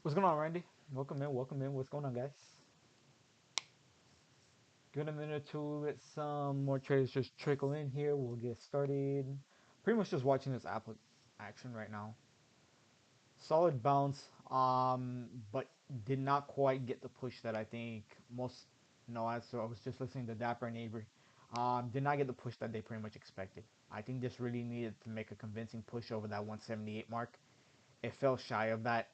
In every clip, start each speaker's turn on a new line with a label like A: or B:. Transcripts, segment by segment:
A: What's going on, Randy? Welcome in, welcome in. What's going on, guys? Give it a minute or two, let some more traders just trickle in here. We'll get started. Pretty much just watching this action right now. Solid bounce, but did not quite get the push that I think most. No, I was just listening to Dapper and Avery. Did not get the push that they pretty much expected. I think this really needed to make a convincing push over that 178 mark. It fell shy of that.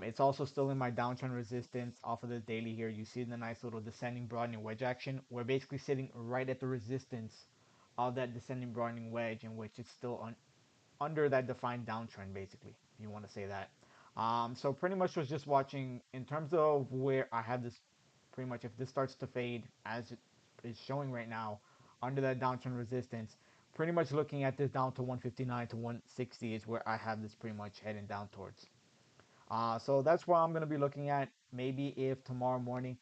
A: It's also still in my downtrend resistance off of the daily here. You see the nice little descending broadening wedge action. We're basically sitting right at the resistance of that descending broadening wedge, in which it's still under that defined downtrend, basically, if you want to say that. So pretty much was just watching in terms of where I have this. Pretty much, if this starts to fade as it is showing right now under that downtrend resistance, pretty much looking at this down to 159 to 160 is where I have this pretty much heading down towards. So that's what I'm gonna be looking at. Maybe if tomorrow morning,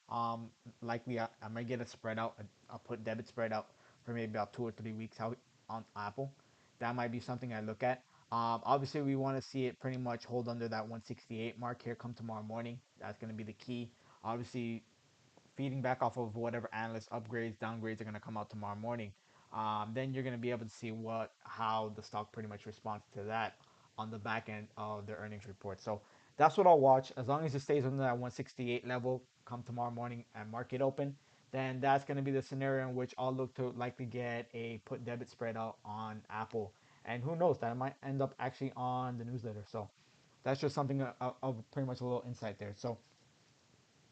A: likely I might get a spread out. I'll put debit spread out for maybe about 2 or 3 weeks out on Apple. That might be something I look at. Obviously, we want to see it pretty much hold under that 168 mark here come tomorrow morning. That's gonna be the key. Obviously, feeding back off of whatever analyst upgrades, downgrades are gonna come out tomorrow morning. Then you're gonna be able to see how the stock pretty much responds to that on the back end of the earnings report. So that's what I'll watch. As long as it stays under that 168 level come tomorrow morning and market open, then that's going to be the scenario in which I'll look to likely get a put debit spread out on Apple. And who knows, that might end up actually on the newsletter. So that's just something of pretty much a little insight there. So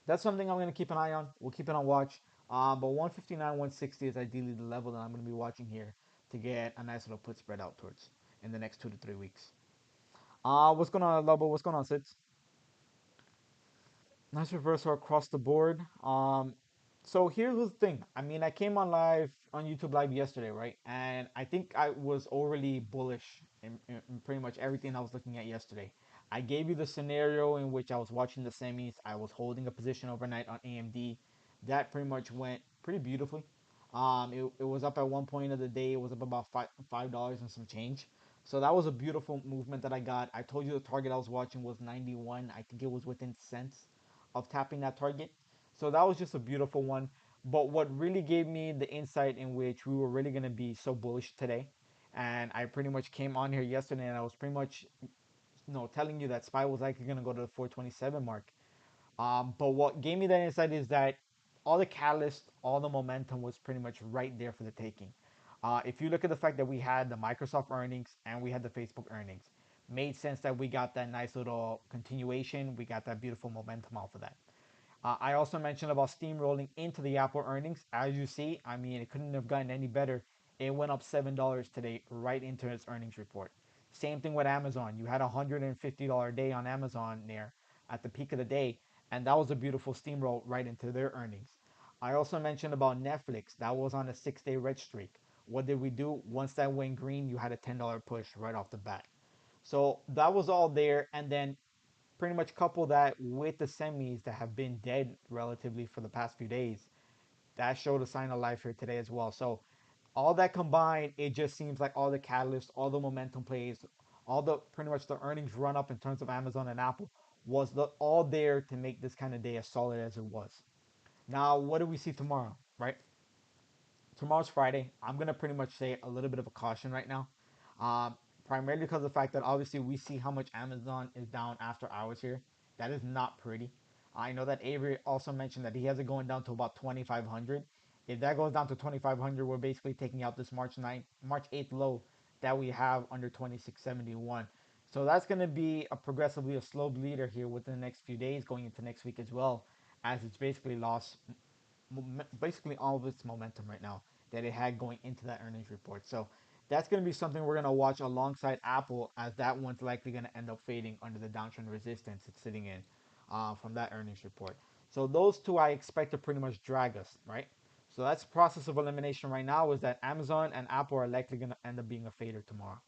A: that's something I'm going to keep an eye on. We'll keep it on watch. But 159, 160 is ideally the level that I'm going to be watching here to get a nice little put spread out towards in the next 2 to 3 weeks. What's going on, Lobo? What's going on, Sids? Nice reversal across the board. So here's the thing. I mean, I came on live on YouTube Live yesterday, right? And I think I was overly bullish in pretty much everything I was looking at yesterday. I gave you the scenario in which I was watching the semis. I was holding a position overnight on AMD. That pretty much went pretty beautifully. It was up at one point of the day. It was up about $5 and some change. So that was a beautiful movement that I got. I told you the target I was watching was 91. I think it was within cents of tapping that target. So that was just a beautiful one. But what really gave me the insight in which we were really going to be so bullish today, and I pretty much came on here yesterday and I was pretty much telling you that SPY was likely going to go to the 427 mark. But what gave me that insight is that all the catalyst, all the momentum was pretty much right there for the taking. If you look at the fact that we had the Microsoft earnings and we had the Facebook earnings, made sense that we got that nice little continuation. We got that beautiful momentum off of that. I also mentioned about steamrolling into the Apple earnings. As you see, I mean, it couldn't have gotten any better. It went up $7 today, right into its earnings report. Same thing with Amazon. You had a $150 day on Amazon there at the peak of the day, and that was a beautiful steamroll right into their earnings. I also mentioned about Netflix. That was on a 6 day red streak. What did we do? Once that went green, you had a $10 push right off the bat. So that was all there. And then pretty much couple that with the semis that have been dead relatively for the past few days, that showed a sign of life here today as well. So all that combined, it just seems like all the catalysts, all the momentum plays, all the pretty much the earnings run up in terms of Amazon and Apple was all there to make this kind of day as solid as it was. Now, what do we see tomorrow? Right, tomorrow's Friday. I'm gonna pretty much say a little bit of a caution right now, um, primarily because of the fact that obviously we see how much Amazon is down after hours here. That is not pretty. I know that Avery also mentioned that he has it going down to about 2,500. If that goes down to 2,500, we're basically taking out this March 8th low that we have under 2671. So that's going to be a progressively a slow bleeder here within the next few days, going into next week as well, as it's basically lost basically all of its momentum right now that it had going into that earnings report. So that's going to be something we're going to watch alongside Apple, as that one's likely going to end up fading under the downtrend resistance it's sitting in from that earnings report. So those two I expect to pretty much drag us, right? So that's process of elimination right now, is that Amazon and Apple are likely going to end up being a fader tomorrow.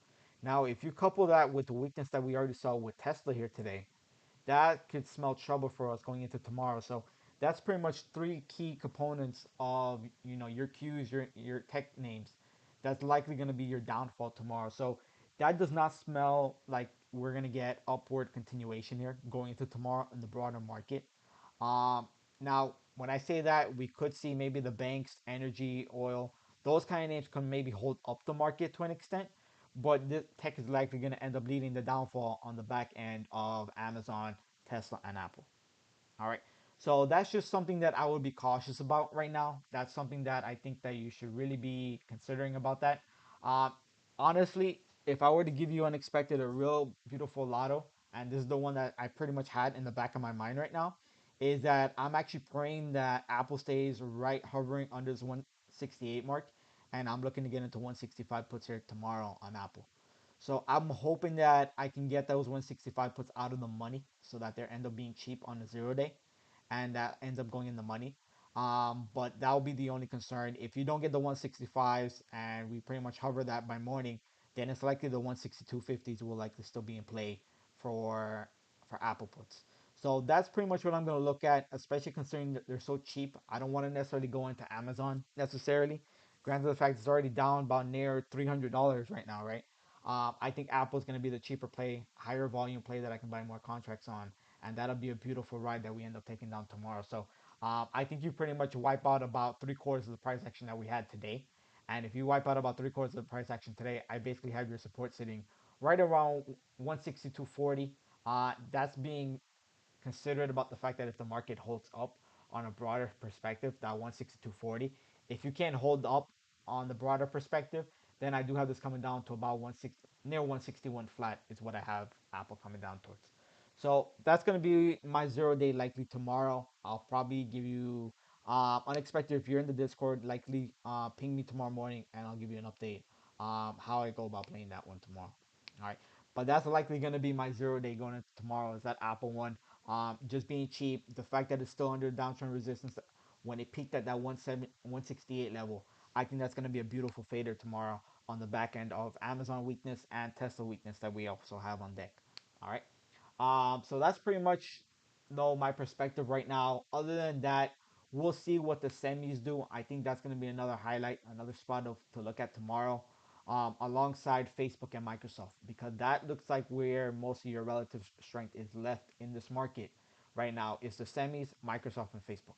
A: Now, if you couple that with the weakness that we already saw with Tesla here today, that could smell trouble for us going into tomorrow. So that's pretty much three key components of your Qs, your tech names. That's likely going to be your downfall tomorrow. So that does not smell like we're gonna get upward continuation here going into tomorrow in the broader market. Um, Now, when I say that, we could see maybe the banks, energy, oil, those kind of names can maybe hold up the market to an extent, but this tech is likely going to end up leading the downfall on the back end of Amazon, Tesla, and Apple. All right. So that's just something that I would be cautious about right now. That's something that I think that you should really be considering about that. Um, Honestly, if I were to give you unexpected a real beautiful lotto, and this is the one that I pretty much had in the back of my mind right now, is that I'm actually praying that Apple stays right hovering under this 168 mark, and I'm looking to get into 165 puts here tomorrow on Apple. So I'm hoping that I can get those 165 puts out of the money so that they end up being cheap on the 0 day and that ends up going in the money. But that will be the only concern. If you don't get the 165s and we pretty much hover that by morning, then it's likely the 162.50s will likely still be in play for for Apple puts. So that's pretty much what I'm going to look at, especially considering that they're so cheap. I don't want to necessarily go into Amazon necessarily. Granted, the fact it's already down about near $300 right now, right? I think Apple's going to be the cheaper play, higher volume play that I can buy more contracts on, and that'll be a beautiful ride that we end up taking down tomorrow. So I think you pretty much wipe out about three-quarters of the price action that we had today. And if you wipe out about three-quarters of the price action today, I basically have your support sitting right around 162.40. That's being considered about the fact that if the market holds up on a broader perspective, that 162.40, if you can't hold up on the broader perspective, then I do have this coming down to about 160, near 161 flat is what I have Apple coming down towards. So that's going to be my 0 day likely tomorrow. I'll probably give you unexpected if you're in the Discord, likely ping me tomorrow morning and I'll give you an update how I go about playing that one tomorrow. All right. But that's likely going to be my 0 day going into tomorrow is that Apple one. Just being cheap, the fact that it's still under downtrend resistance when it peaked at that 168 level, I think that's going to be a beautiful fader tomorrow on the back end of Amazon weakness and Tesla weakness that we also have on deck. All right. So that's pretty much my perspective right now. Other than that, we'll see what the semis do. I think that's going to be another highlight, another spot to look at tomorrow, alongside Facebook and Microsoft, because that looks like where most of your relative strength is left in this market right now. Is the semis, Microsoft, and Facebook.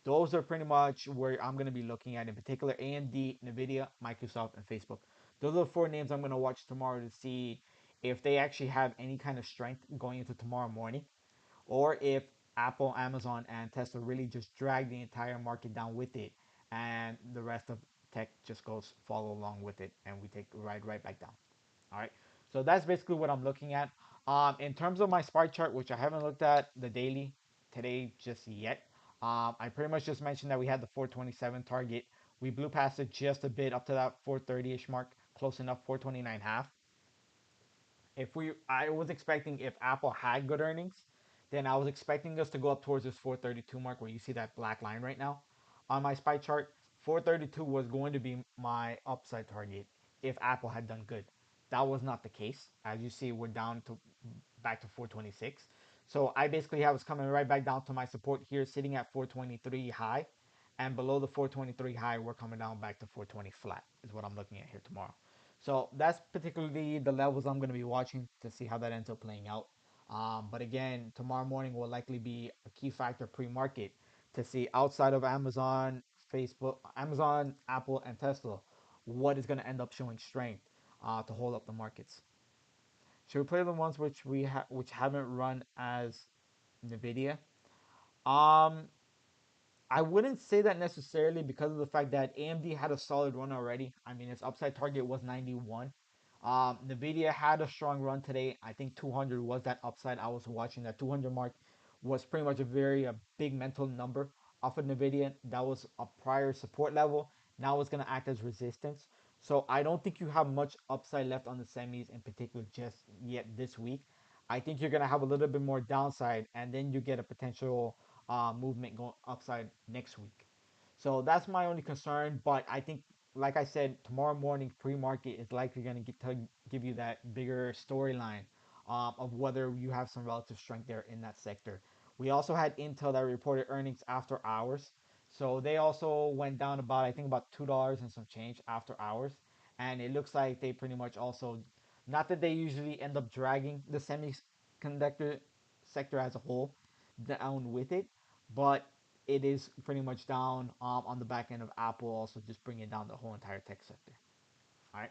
A: Those are pretty much where I'm going to be looking at, in particular AMD, Nvidia, Microsoft, and Facebook. Those are the four names I'm going to watch tomorrow to see if they actually have any kind of strength going into tomorrow morning, or if Apple, Amazon, and Tesla really just drag the entire market down with it, and the rest of tech just goes follow along with it, and we take a ride right back down. All right. So that's basically what I'm looking at. In terms of my SPY chart, which I haven't looked at the daily today just yet, I pretty much just mentioned that we had the 427 target. We blew past it just a bit up to that 430-ish mark, close enough, 429 half. I was expecting if Apple had good earnings, then I was expecting us to go up towards this 432 mark where you see that black line right now on my SPY chart. 432 was going to be my upside target if Apple had done good. That was not the case. As you see, we're down to back to 426. So I basically have us coming right back down to my support here, sitting at 423 high, and below the 423 high, we're coming down back to 420 flat. Is what I'm looking at here tomorrow. So that's particularly the levels I'm going to be watching to see how that ends up playing out. But again, tomorrow morning will likely be a key factor pre-market to see outside of Amazon, Facebook, Amazon, Apple, and Tesla, what is going to end up showing strength to hold up the markets. Should we play the ones which haven't run as Nvidia? Um, I wouldn't say that necessarily because of the fact that AMD had a solid run already. I mean, its upside target was 91. Nvidia had a strong run today. I think 200 was that upside. I was watching that 200 mark was pretty much a very big mental number off of Nvidia. That was a prior support level. Now it's going to act as resistance. So I don't think you have much upside left on the semis in particular just yet this week. I think you're going to have a little bit more downside, and then you get a potential movement going upside next week. So that's my only concern. But I think, like I said, tomorrow morning pre-market is likely going to give you that bigger storyline of whether you have some relative strength there in that sector. We also had Intel that reported earnings after hours. So they also went down about, I think, about $2 and some change after hours. And it looks like they pretty much also Not that they usually end up dragging the semiconductor sector as a whole down with it, but it is pretty much down on the back end of Apple, also just bringing down the whole entire tech sector. All right.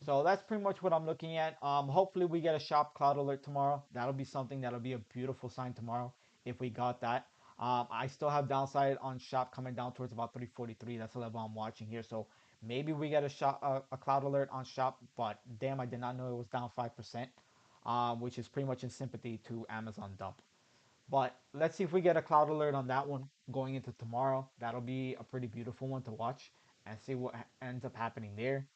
A: So that's pretty much what I'm looking at. Hopefully we get a shop cloud alert tomorrow. That'll be something that'll be a beautiful sign tomorrow if we got that. I still have downside on shop coming down towards about 343. That's the level I'm watching here. So maybe we get a shop a cloud alert on shop. But damn, I did not know it was down 5%, which is pretty much in sympathy to Amazon dump. But let's see if we get a cloud alert on that one going into tomorrow. That'll be a pretty beautiful one to watch and see what ends up happening there.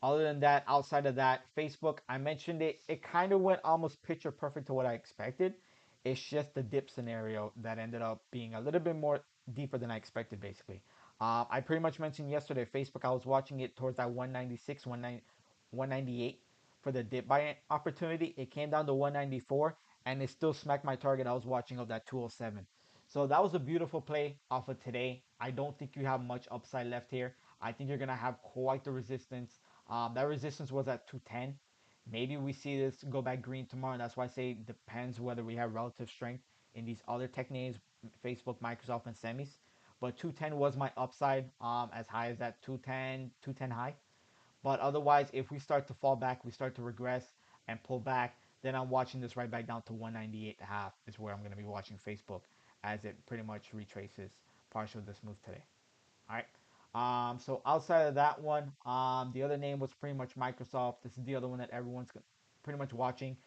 A: Other than that, outside of that, Facebook, I mentioned it. It kind of went almost picture perfect to what I expected. It's just the dip scenario that ended up being a little bit more deeper than I expected, basically. I pretty much mentioned yesterday, Facebook, I was watching it towards that 196, 198 for the dip buy opportunity. It came down to 194 and it still smacked my target I was watching of that 207. So that was a beautiful play off of today. I don't think you have much upside left here. I think you're going to have quite the resistance. That resistance was at 210. Maybe we see this go back green tomorrow. And that's why I say it depends whether we have relative strength in these other tech names, Facebook, Microsoft, and semis. But 210 was my upside, as high as that 210, 210 high. But otherwise, if we start to fall back, we start to regress and pull back, then I'm watching this right back down to 198.5 is where I'm going to be watching Facebook as it pretty much retraces partial of this move today. All right. So outside of that one, the other name was pretty much Microsoft. This is the other one that everyone's pretty much watching.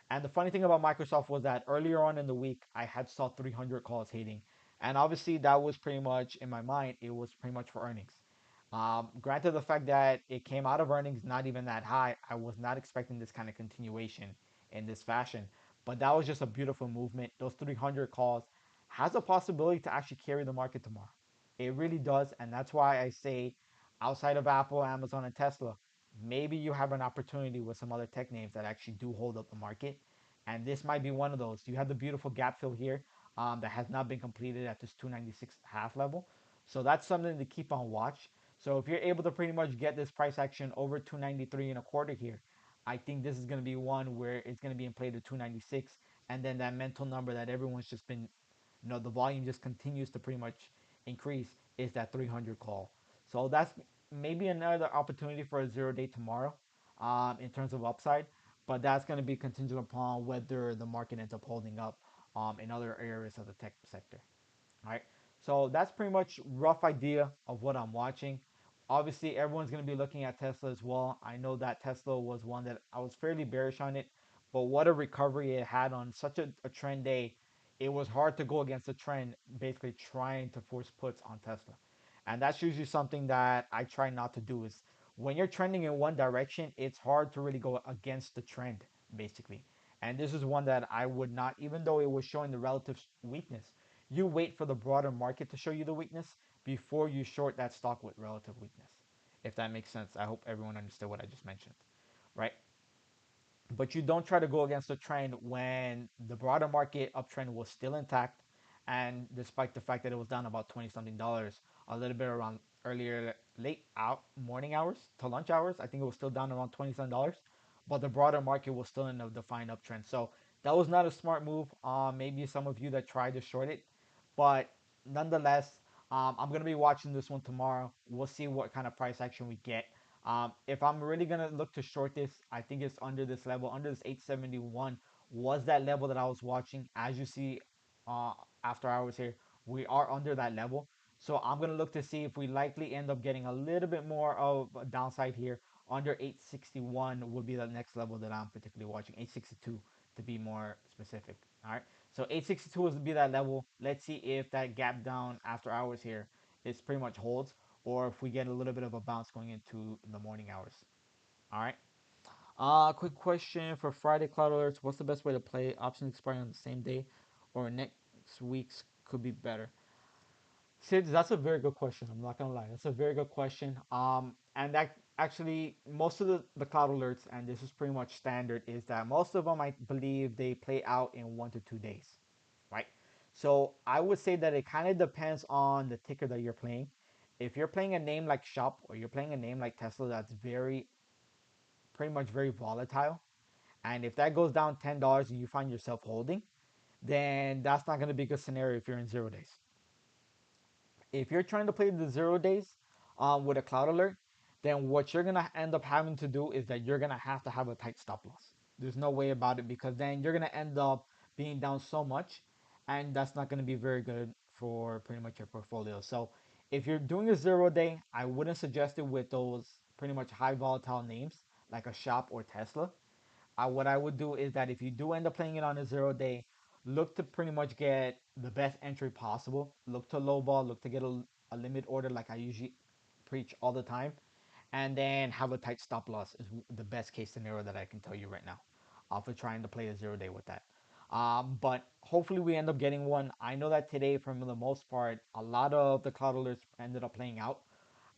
A: And the funny thing about Microsoft was that earlier on in the week, I had saw 300 calls hitting, and obviously that was pretty much in my mind. It was pretty much for earnings. Granted, the fact that it came out of earnings not even that high, I was not expecting this kind of continuation in this fashion. But that was just a beautiful movement. Those 300 calls has a possibility to actually carry the market tomorrow. It really does, and that's why I say, outside of Apple, Amazon, and Tesla, maybe you have an opportunity with some other tech names that actually do hold up the market, and this might be one of those. You have the beautiful gap fill here that has not been completed at this 296 half level, so that's something to keep on watch. So if you're able to pretty much get this price action over 293 and a quarter here, I think this is going to be one where it's going to be in play to 296, and then that mental number that everyone's just been, the volume just continues to pretty much increase is that 300 call. So that's maybe another opportunity for a 0 day tomorrow in terms of upside, but that's going to be contingent upon whether the market ends up holding up in other areas of the tech sector. All right. So that's pretty much rough idea of what I'm watching. Obviously, everyone's going to be looking at Tesla as well. I know that Tesla was one that I was fairly bearish on it, but what a recovery it had on such a trend day. It was hard to go against the trend, basically trying to force puts on Tesla. And that's usually something that I try not to do is when you're trending in one direction, it's hard to really go against the trend, basically. And this is one that I would not, even though it was showing the relative weakness, you wait for the broader market to show you the weakness before you short that stock with relative weakness. If that makes sense, I hope everyone understood what I just mentioned, right? But you don't try to go against the trend when the broader market uptrend was still intact, and despite the fact that it was down about 20 something dollars, a little bit around earlier late out morning hours to lunch hours, I think it was still down around 20 something dollars, but the broader market was still in a defined uptrend. So that was not a smart move. Maybe some of you that tried to short it, but nonetheless, I'm gonna be watching this one tomorrow. We'll see what kind of price action we get. If I'm really gonna look to short this, I think it's under this level, under this 871 was that level that I was watching. As you see, uh, after hours here, we are under that level. So I'm gonna look to see if we likely end up getting a little bit more of a downside here. Under 861 would be the next level that I'm particularly watching. 862 to be more specific. All right. So 862 would be that level. Let's see if that gap down after hours here is pretty much holds, or if we get a little bit of a bounce going into the morning hours. All right. Quick question for Friday cloud alerts. What's the best way to play options expiring on the same day, or next week's could be better? Sid, that's a very good question. I'm not gonna lie, that's a very good question. And that actually most of the cloud alerts, and this is pretty much standard, is that most of them I believe they play out in 1 to 2 days, right? So I would say that it kind of depends on the ticker that you're playing. If you're playing a name like Shop or you're playing a name like Tesla, that's very pretty much very volatile. And if that goes down $10 and you find yourself holding, then that's not going to be a good scenario if you're in 0 days. If you're trying to play the 0 days with a cloud alert, then what you're gonna end up having to do is that you're gonna have to have a tight stop loss. There's no way about it because then you're gonna end up being down so much, and that's not gonna be very good for pretty much your portfolio. So if you're doing a 0 day, I wouldn't suggest it with those pretty much high volatile names like a shop or Tesla. What I would do is that if you do end up playing it on a 0 day, look to pretty much get the best entry possible. Look to lowball. Look to get a limit order like I usually preach all the time, and then have a tight stop loss is the best case scenario that I can tell you right now. For trying to play a 0 day with that. But hopefully we end up getting one. I know that today, for the most part, a lot of the cloud alerts ended up playing out.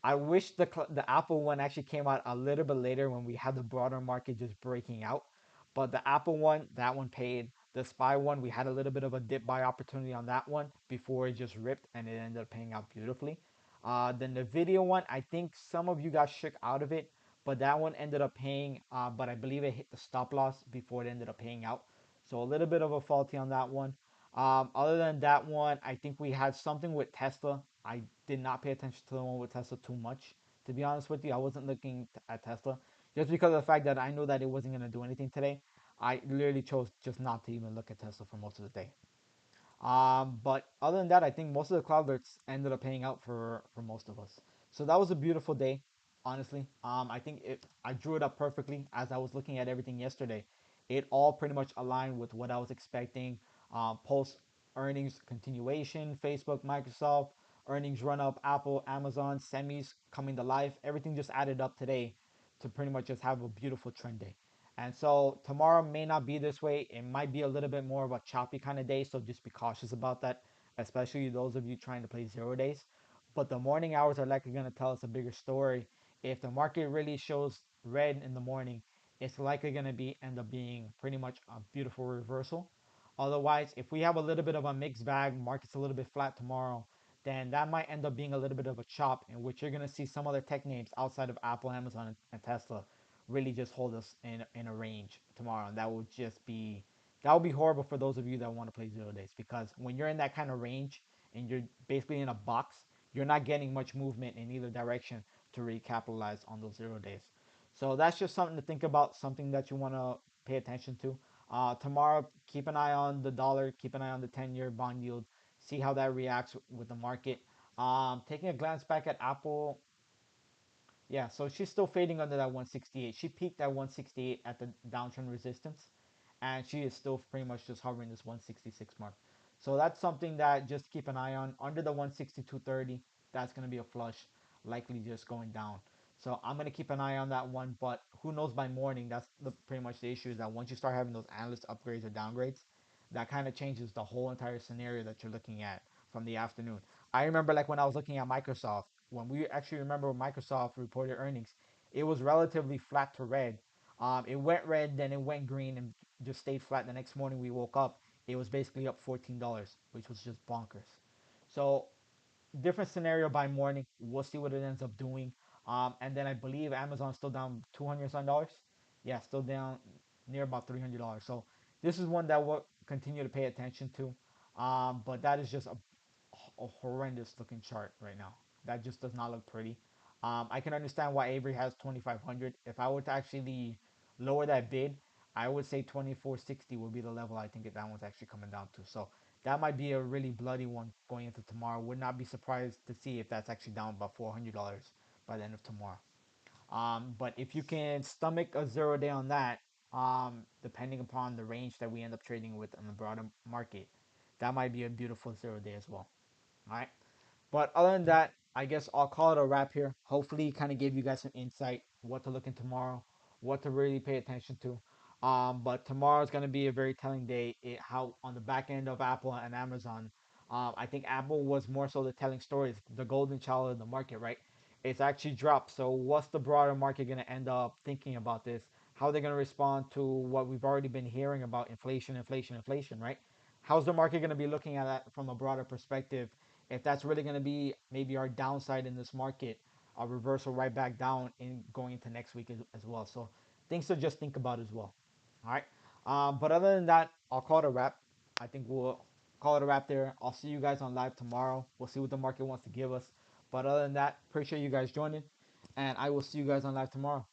A: I wish the Apple one actually came out a little bit later when we had the broader market just breaking out. But the Apple one, that one paid. The Spy one, we had a little bit of a dip buy opportunity on that one before it just ripped and it ended up paying out beautifully. Then the video one, I think some of you got shook out of it, but that one ended up paying. But I believe it hit the stop loss before it ended up paying out. So a little bit of a faulty on that one. Other than that one, I think we had something with Tesla. I did not pay attention to the one with Tesla too much. To be honest with you, I wasn't looking at Tesla just because of the fact that I knew that it wasn't going to do anything today. I literally chose just not to even look at Tesla for most of the day. But other than that, I think most of the cloudlets ended up paying out for most of us. So that was a beautiful day, honestly. I think I drew it up perfectly as I was looking at everything yesterday. It all pretty much aligned with what I was expecting. Post earnings continuation, Facebook, Microsoft, earnings run up, Apple, Amazon, semis coming to life. Everything just added up today to pretty much just have a beautiful trend day. And so tomorrow may not be this way. It might be a little bit more of a choppy kind of day. So just be cautious about that, especially those of you trying to play 0 days. But the morning hours are likely going to tell us a bigger story. If the market really shows red in the morning, it's likely going to be end up being pretty much a beautiful reversal. Otherwise, if we have a little bit of a mixed bag, market's a little bit flat tomorrow, then that might end up being a little bit of a chop in which you're going to see some other tech names outside of Apple, Amazon, and Tesla really just hold us in a range tomorrow. And that would be horrible for those of you that want to play 0 days because when you're in that kind of range and you're basically in a box, you're not getting much movement in either direction to really capitalize on those 0 days. So that's just something to think about, something that you want to pay attention to. Tomorrow, keep an eye on the dollar, keep an eye on the 10-year bond yield, see how that reacts with the market. Taking a glance back at Apple, yeah, so she's still fading under that 168. She peaked at 168 at the downtrend resistance, and she is still pretty much just hovering this 166 mark. So that's something that just keep an eye on. Under the 162.30, that's going to be a flush, likely just going down. So I'm going to keep an eye on that one, but who knows by morning? That's pretty much the issue is that once you start having those analyst upgrades or downgrades, that kind of changes the whole entire scenario that you're looking at from the afternoon. I remember like when I was looking at Microsoft, when we actually remember when Microsoft reported earnings, it was relatively flat to red. It went red, then it went green, and just stayed flat. The next morning we woke up, it was basically up $14, which was just bonkers. So different scenario by morning. We'll see what it ends up doing. And then I believe Amazon's still down 200 some dollars. Yeah, still down near about $300. So this is one that we'll continue to pay attention to. But that is just a horrendous looking chart right now. That just does not look pretty. I can understand why Avery has 2,500. If I were to actually lower that bid, I would say 2,460 would be the level I think that one's actually coming down to. So that might be a really bloody one going into tomorrow. Would not be surprised to see if that's actually down about $400 by the end of tomorrow. But if you can stomach a 0 day on that, depending upon the range that we end up trading with in the broader market, that might be a beautiful 0 day as well. All right. But other than that, I guess I'll call it a wrap here. Hopefully, kind of gave you guys some insight what to look in tomorrow, what to really pay attention to. But tomorrow is going to be a very telling day. How on the back end of Apple and Amazon, I think Apple was more so the telling story, the golden child of the market, right? It's actually dropped. So what's the broader market going to end up thinking about this? How they're going to respond to what we've already been hearing about inflation, inflation, inflation, right? How's the market going to be looking at that from a broader perspective? If that's really going to be maybe our downside in this market, a reversal right back down in going into next week as well. So things to just think about as well. All right. But other than that, I'll call it a wrap. I think we'll call it a wrap there. I'll see you guys on live tomorrow. We'll see what the market wants to give us. But other than that, appreciate you guys joining, and I will see you guys on live tomorrow.